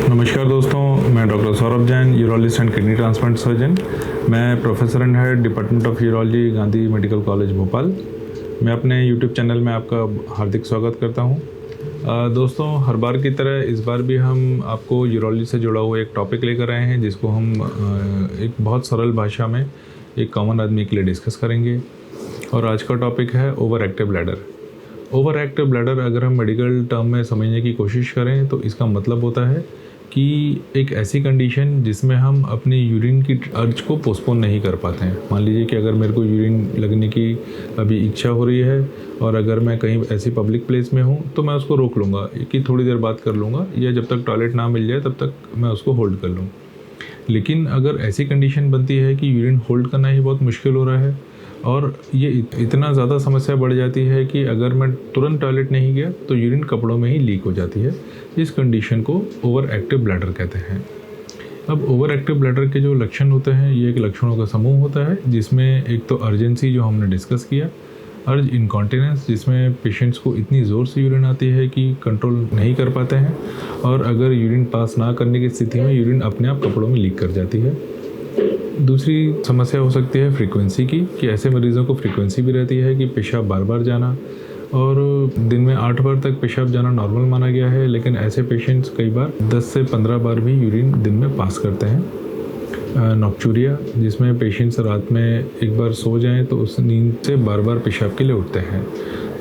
नमस्कार दोस्तों, मैं doctor Saurabh Jain, urologist and kidney transplant surgeon. मैं professor and head department of urology, Gandhi medical college Bhopal. मैं अपने यूट्यूब चैनल में आपका हार्दिक स्वागत करता हूं। दोस्तों, हर बार की तरह इस बार भी हम आपको यूरोलॉजी से जुड़ा हुआ एक टॉपिक लेकर आए हैं, जिसको हम एक बहुत सरल भाषा में एक कॉमन आदमी के लिए डिस्कस करेंगे। और आज का टॉपिक है over active bladder. Over active bladder अगर हम मेडिकल टर्म में समझने की कोशिश करें तो इसका मतलब होता है कि एक ऐसी कंडीशन जिसमें हम अपनी यूरिन की अर्ज को पोस्टपोन नहीं कर पाते हैं। मान लीजिए कि अगर मेरे को यूरिन लगने की अभी इच्छा हो रही है और अगर मैं कहीं ऐसी पब्लिक प्लेस में हूँ तो मैं उसको रोक लूँगा कि थोड़ी देर बाद कर लूँगा, या जब तक टॉयलेट ना मिल जाए तब तक मैं उसको होल्ड कर लूँ। लेकिन अगर ऐसी कंडीशन बनती है कि यूरिन होल्ड करना ही बहुत मुश्किल हो रहा है और ये इतना ज़्यादा समस्या बढ़ जाती है कि अगर मैं तुरंत टॉयलेट नहीं गया तो यूरिन कपड़ों में ही लीक हो जाती है, इस कंडीशन को ओवर एक्टिव ब्लैडर कहते हैं। अब ओवर एक्टिव ब्लैडर के जो लक्षण होते हैं, ये एक लक्षणों का समूह होता है, जिसमें एक तो अर्जेंसी जो हमने डिस्कस किया, अर्ज इनकॉन्टिनेंस जिसमें पेशेंट्स को इतनी ज़ोर से यूरिन आती है कि कंट्रोल नहीं कर पाते हैं, और अगर यूरिन पास ना करने की स्थिति में यूरिन अपने आप कपड़ों में लीक कर जाती है। दूसरी समस्या हो सकती है फ्रीक्वेंसी की, कि ऐसे मरीज़ों को फ्रीक्वेंसी भी रहती है कि पेशाब बार बार जाना, और दिन में 8 बार तक पेशाब जाना नॉर्मल माना गया है, लेकिन ऐसे पेशेंट्स कई बार 10 से 15 बार भी यूरिन दिन में पास करते हैं। नॉक्चूरिया जिसमें पेशेंट्स रात में एक बार सो जाएं तो उस नींद से बार बार पेशाब के लिए उठते हैं।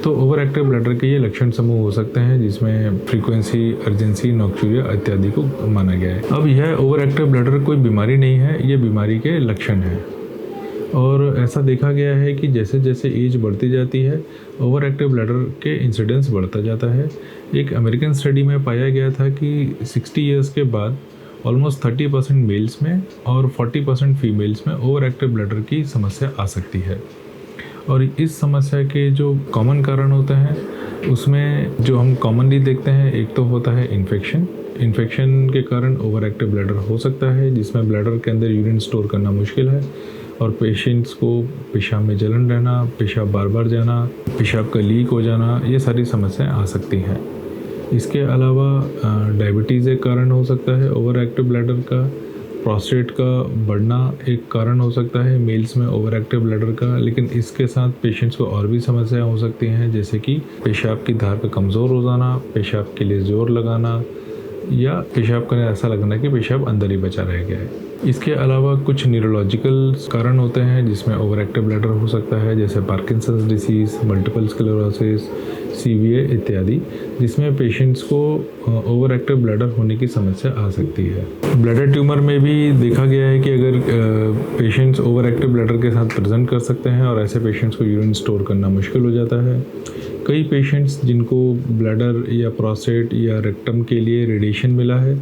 तो ओवर एक्टिव ब्लैडर के ये लक्षण समूह हो सकते हैं, जिसमें फ्रीक्वेंसी, अर्जेंसी, नॉक्चूरिया इत्यादि को माना गया है। अब यह ओवर एक्टिव ब्लैडर कोई बीमारी नहीं है, ये बीमारी के लक्षण हैं। और ऐसा देखा गया है कि जैसे जैसे एज बढ़ती जाती है, ओवर एक्टिव ब्लैडर के इंसिडेंस बढ़ता जाता है। एक अमेरिकन स्टडी में पाया गया था कि 60 ईयर्स के बाद ऑलमोस्ट 30% मेल्स में और 40% फीमेल्स में ओवर एक्टिव ब्लैडर की समस्या आ सकती है। और इस समस्या के जो कॉमन कारण होते हैं, उसमें जो हम कॉमनली देखते हैं, एक तो होता है इन्फेक्शन के कारण ओवर एक्टिव ब्लैडर हो सकता है, जिसमें ब्लैडर के अंदर यूरिन स्टोर करना मुश्किल है और पेशेंट्स को पेशाब में जलन रहना, पेशाब बार बार जाना, पेशाब का लीक हो जाना, ये सारी समस्याएं आ सकती हैं। इसके अलावा डायबिटीज़ एक कारण हो सकता है ओवर एक्टिव ब्लैडर का। प्रोस्टेट का बढ़ना एक कारण हो सकता है मेल्स में ओवर एक्टिव ब्लैडर का, लेकिन इसके साथ पेशेंट्स को और भी समस्याएं हो सकती हैं, जैसे कि पेशाब की धार का कमज़ोर हो जाना, पेशाब के लिए ज़ोर लगाना, या पेशाब करने ऐसा लगना कि पेशाब अंदर ही बचा रह गया है। इसके अलावा कुछ न्यूरोलॉजिकल कारण होते हैं जिसमें ओवर एक्टिव ब्लैडर हो सकता है, जैसे पार्किंसंस डिसीज़, मल्टीपल स्क्लेरोसिस, सीवीए इत्यादि, जिसमें पेशेंट्स को ओवर एक्टिव ब्लैडर होने की समस्या आ सकती है। ब्लैडर ट्यूमर में भी देखा गया है कि अगर पेशेंट्स ओवर एक्टिव ब्लैडर के साथ प्रेजेंट कर सकते हैं और ऐसे पेशेंट्स को यूरिन स्टोर करना मुश्किल हो जाता है। कई पेशेंट्स जिनको ब्लैडर या प्रोस्टेट या रेक्टम के लिए रेडिएशन मिला है,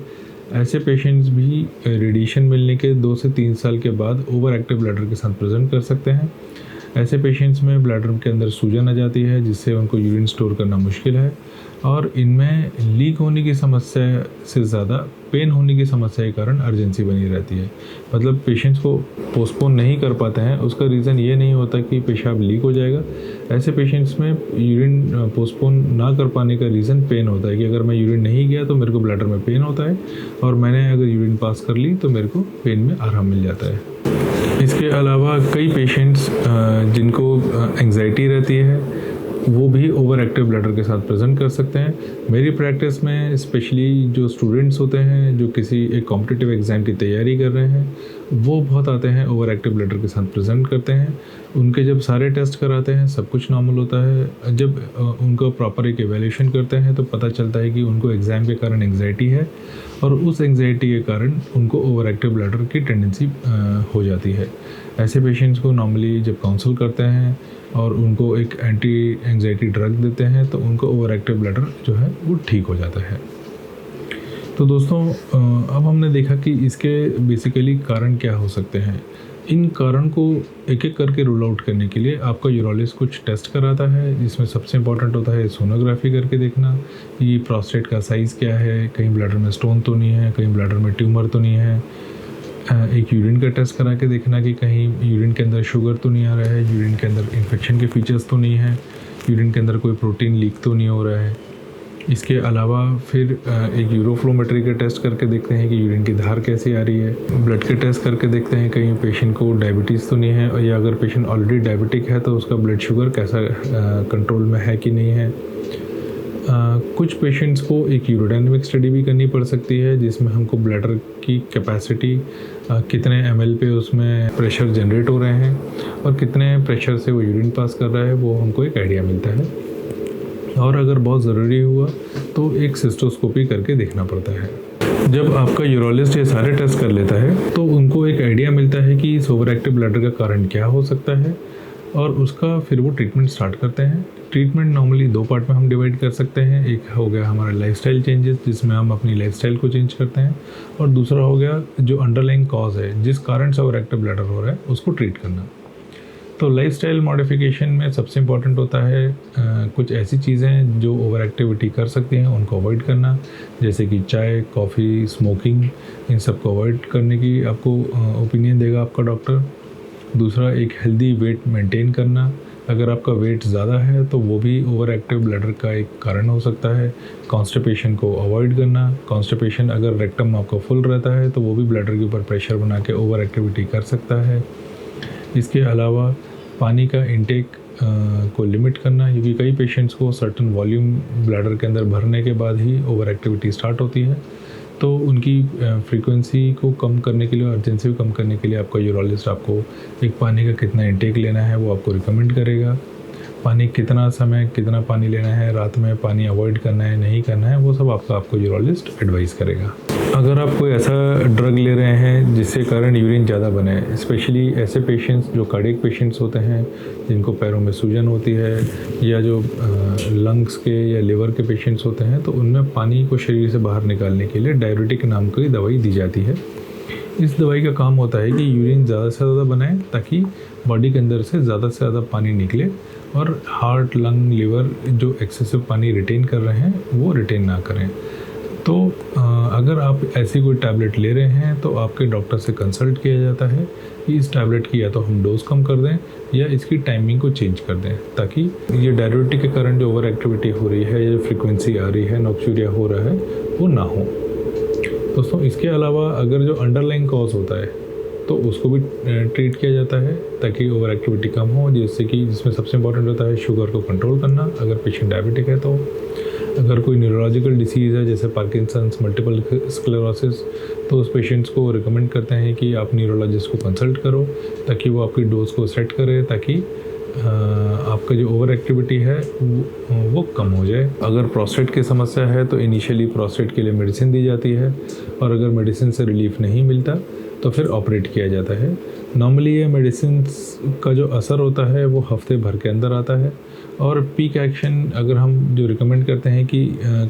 ऐसे पेशेंट्स भी रेडिएशन मिलने के 2 से 3 साल के बाद ओवर एक्टिव ब्लैडर के साथ प्रेजेंट कर सकते हैं। ऐसे पेशेंट्स में ब्लैडर के अंदर सूजन आ जाती है, जिससे उनको यूरिन स्टोर करना मुश्किल है, और इनमें लीक होने की समस्या से ज़्यादा पेन होने की समस्या के कारण अर्जेंसी बनी रहती है। मतलब पेशेंट्स को पोस्टपोन नहीं कर पाते हैं, उसका रीज़न ये नहीं होता कि पेशाब लीक हो जाएगा। ऐसे पेशेंट्स में यूरिन पोस्टपोन ना कर पाने का रीज़न पेन होता है, कि अगर मैं यूरिन नहीं गया तो मेरे को ब्लैडर में पेन होता है, और मैंने अगर यूरिन पास कर ली तो मेरे को पेन में आराम मिल जाता है। इसके अलावा कई पेशेंट्स जिनको एंग्जाइटी रहती है, वो भी ओवर एक्टिव ब्लैडर के साथ प्रेजेंट कर सकते हैं। मेरी प्रैक्टिस में स्पेशली जो स्टूडेंट्स होते हैं जो किसी एक कॉम्पिटिटिव एग्ज़ाम की तैयारी कर रहे हैं, वो बहुत आते हैं ओवर एक्टिव ब्लैडर के साथ प्रेजेंट करते हैं। उनके जब सारे टेस्ट कराते हैं सब कुछ नॉर्मल होता है। जब उनको प्रॉपर एक एवेल्यूशन करते हैं तो पता चलता है कि उनको एग्ज़ाम के कारण एंग्जाइटी है, और उस एंग्जाइटी के कारण उनको ओवर एक्टिव ब्लैडर की टेंडेंसी हो जाती है। ऐसे पेशेंट्स को नॉर्मली जब काउंसल करते हैं और उनको एक एंटी एंग्जाइटी ड्रग देते हैं तो उनको ओवर एक्टिव ब्लैडर जो है वो ठीक हो जाता है। तो दोस्तों, अब हमने देखा कि इसके बेसिकली कारण क्या हो सकते हैं। इन कारण को एक एक करके रूल आउट करने के लिए आपका यूरोलॉजिस्ट कुछ टेस्ट कराता है, जिसमें सबसे इम्पॉर्टेंट होता है सोनोग्राफी करके देखना कि प्रोस्टेट का साइज़ क्या है, कहीं ब्लैडर में स्टोन तो नहीं है, कहीं ब्लैडर में ट्यूमर तो नहीं है, एक यूरिन का टेस्ट करा के देखना कि कहीं यूरिन के अंदर शुगर तो नहीं आ रहा है, यूरिन के अंदर इन्फेक्शन के फीचर्स तो नहीं है, यूरिन के अंदर कोई प्रोटीन लीक तो नहीं हो रहा है। इसके अलावा फिर एक यूरोफ्लोमेट्री का टेस्ट करके देखते हैं कि यूरिन की धार कैसी आ रही है। ब्लड के टेस्ट करके देखते हैं कहीं पेशेंट को डायबिटीज़ तो नहीं है, और या अगर पेशेंट ऑलरेडी डायबिटिक है तो उसका ब्लड शुगर कैसा कंट्रोल में है कि नहीं है। कुछ पेशेंट्स को एक यूरोडायनेमिक स्टडी भी करनी पड़ सकती है, जिसमें हमको ब्लैडर की कैपेसिटी कितने ml पे उसमें प्रेशर जनरेट हो रहे हैं और कितने प्रेशर से वो यूरिन पास कर रहा है, वो हमको एक आइडिया मिलता है। और अगर बहुत ज़रूरी हुआ तो एक सिस्टोस्कोपी करके देखना पड़ता है। जब आपका यूरोलॉजिस्ट ये सारे टेस्ट कर लेता है तो उनको एक आइडिया मिलता है कि इस ओवर एक्टिव ब्लैडर का कारण क्या हो सकता है, और उसका फिर वो ट्रीटमेंट स्टार्ट करते हैं। ट्रीटमेंट नॉर्मली 2 पार्ट में हम डिवाइड कर सकते हैं। एक हो गया हमारा लाइफस्टाइल चेंजेस, जिसमें हम अपनी लाइफस्टाइल को चेंज करते हैं, और दूसरा हो गया जो अंडरलाइंग कॉज है, जिस कारण से ओवर एक्टिव ब्लैडर हो रहा है, उसको ट्रीट करना। तो लाइफस्टाइल मॉडिफिकेशन में सबसे इम्पॉर्टेंट होता है कुछ ऐसी चीज़ें जो ओवर एक्टिविटी कर सकती हैं उनको अवॉइड करना, जैसे कि चाय, कॉफ़ी, स्मोकिंग, इन सब को अवॉइड करने की आपको ओपिनियन देगा आपका डॉक्टर। दूसरा, एक हेल्दी वेट मेंटेन करना। अगर आपका वेट ज़्यादा है तो वो भी ओवर एक्टिव ब्लैडर का एक कारण हो सकता है। कॉन्स्टिपेशन को अवॉइड करना। कॉन्स्टिपेशन अगर रेक्टम आपका फुल रहता है तो वो भी ब्लैडर के ऊपर प्रेशर बना के ओवर एक्टिविटी कर सकता है। इसके अलावा पानी का इंटेक को लिमिट करना, क्योंकि कई पेशेंट्स को सर्टन वॉल्यूम ब्लैडर के अंदर भरने के बाद ही ओवर एक्टिविटी स्टार्ट होती है। तो उनकी फ्रीक्वेंसी को कम करने के लिए, अर्जेंसी को कम करने के लिए आपका यूरोलॉजिस्ट आपको एक पानी का कितना इंटेक लेना है वो आपको रिकमेंड करेगा। पानी कितना समय कितना पानी लेना है, रात में पानी अवॉइड करना है नहीं करना है, वो सब आपको यूरोलॉजिस्ट एडवाइस करेगा। अगर आप कोई ऐसा ड्रग ले रहे हैं जिससे कारण यूरिन ज़्यादा बने, स्पेशली ऐसे पेशेंट्स जो कार्डियक पेशेंट्स होते हैं, जिनको पैरों में सूजन होती है, या जो लंग्स के या लिवर के पेशेंट्स होते हैं, तो उनमें पानी को शरीर से बाहर निकालने के लिए डाययूरेटिक नाम की दवाई दी जाती है। इस दवाई का काम होता है कि यूरिन ज़्यादा से ज़्यादा बनाए ताकि बॉडी के अंदर से ज़्यादा पानी निकले, और हार्ट, लंग, लिवर जो एक्सेसिव पानी रिटेन कर रहे हैं वो रिटेन ना करें। तो अगर आप ऐसी कोई टैबलेट ले रहे हैं तो आपके डॉक्टर से कंसल्ट किया जाता है कि इस टैबलेट की या तो हम डोज कम कर दें या इसकी टाइमिंग को चेंज कर दें, ताकि ये डाययूरेटिक के कारण जो ओवर एक्टिविटी हो रही है या जो फ्रीक्वेंसी आ रही है, नॉक्सूरिया हो रहा है, वो ना हो। दोस्तों, इसके अलावा अगर जो अंडरलाइंग कॉज होता है तो उसको भी ट्रीट किया जाता है ताकि ओवर एक्टिविटी कम हो, जिससे कि जिसमें सबसे इम्पॉर्टेंट होता है शुगर को कंट्रोल करना अगर पेशेंट डायबिटिक है तो। अगर कोई न्यूरोलॉजिकल डिसीज़ है जैसे पार्किंसंस, मल्टीपल स्क्लेरोसिस, तो उस पेशेंट्स को रिकमेंड करते हैं कि आप न्यूरोलॉजिस्ट को कंसल्ट करो ताकि वो आपकी डोज को सेट करे, ताकि आपका जो ओवर एक्टिविटी है वो कम हो जाए। अगर प्रोस्टेट की समस्या है तो इनिशियली प्रोस्टेट के लिए मेडिसिन दी जाती है, और अगर मेडिसिन से रिलीफ नहीं मिलता तो फिर ऑपरेट किया जाता है। नॉर्मली ये मेडिसिन का जो असर होता है वो हफ्ते भर के अंदर आता है, और पीक एक्शन अगर हम जो रिकमेंड करते हैं कि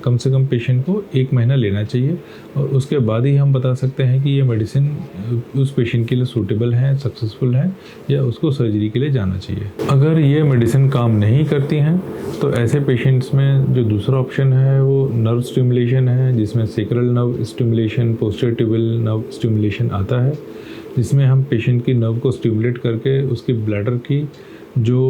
कम से कम पेशेंट को 1 महीना लेना चाहिए, और उसके बाद ही हम बता सकते हैं कि ये मेडिसिन उस पेशेंट के लिए सूटेबल है, सक्सेसफुल है, या उसको सर्जरी के लिए जाना चाहिए। अगर ये मेडिसिन काम नहीं करती हैं तो ऐसे पेशेंट्स में जो दूसरा ऑप्शन है वो नर्व स्टिमुलेशन है, जिसमें sacral nerve stimulation, posterior tibial nerve stimulation आता है, जिसमें हम पेशेंट की नर्व को स्टिमुलेट करके उसकी ब्लैडर की जो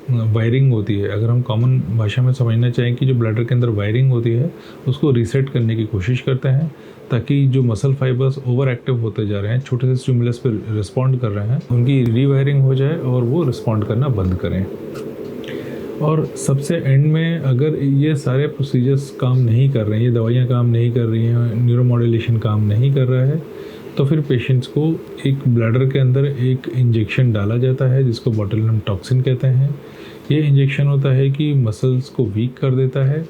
वायरिंग होती है, अगर हम कॉमन भाषा में समझना चाहें कि जो ब्लैडर के अंदर वायरिंग होती है उसको रीसेट करने की कोशिश करते हैं, ताकि जो मसल फाइबर्स ओवर एक्टिव होते जा रहे हैं, छोटे से स्टिमुलस पर रिस्पॉन्ड कर रहे हैं, उनकी रीवायरिंग हो जाए और वो रिस्पॉन्ड करना बंद करें। और सबसे एंड में अगर ये सारे प्रोसीजर्स काम नहीं कर रहे हैं, ये दवाइयाँ काम नहीं कर रही हैं, न्यूरोमॉड्यूलेशन काम नहीं कर रहा है, तो फिर पेशेंट्स को एक ब्लैडर के अंदर एक इंजेक्शन डाला जाता है जिसको बोटुलिनम टॉक्सिन कहते हैं। ये इंजेक्शन होता है कि मसल्स को वीक कर देता है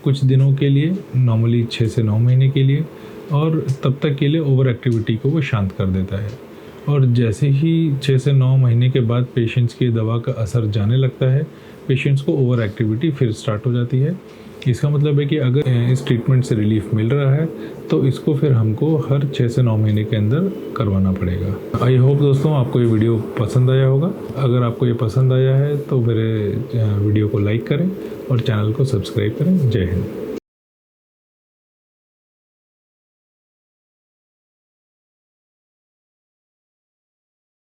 कुछ दिनों के लिए, नॉर्मली 6 से 9 महीने के लिए, और तब तक के लिए ओवर एक्टिविटी को वो शांत कर देता है। और जैसे ही 6 से 9 महीने के बाद पेशेंट्स की दवा का असर जाने लगता है, पेशेंट्स को ओवर एक्टिविटी फिर स्टार्ट हो जाती है। इसका मतलब है कि अगर इस ट्रीटमेंट से रिलीफ मिल रहा है तो इसको फिर हमको हर 6 से 9 महीने के अंदर करवाना पड़ेगा। आई होप दोस्तों आपको ये वीडियो पसंद आया होगा। अगर आपको ये पसंद आया है तो मेरे वीडियो को लाइक करें और चैनल को सब्सक्राइब करें। जय हिंद।